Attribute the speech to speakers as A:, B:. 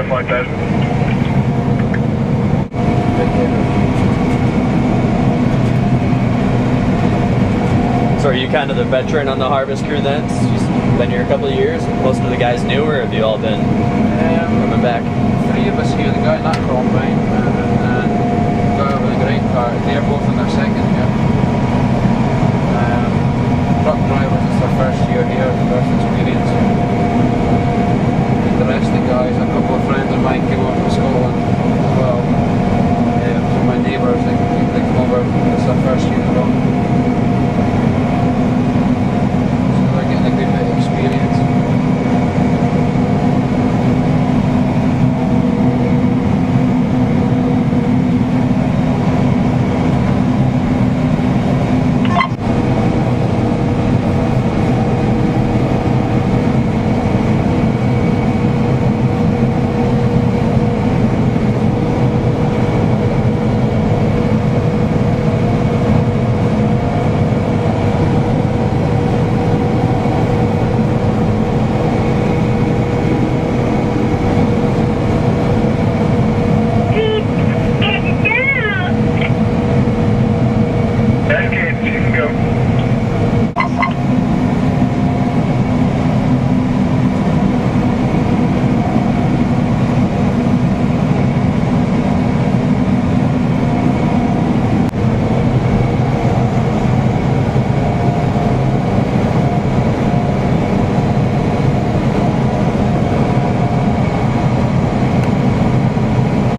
A: Fire 5000.
B: So are you kind of the veteran on the harvest crew then? You've been here a couple of years? Most of the guys new, or have you all been coming back?
C: 3 of us here, the guy in that combine and the guy over the grain cart, they're both in their second year. Truck drivers, it's their first year here, the first experience.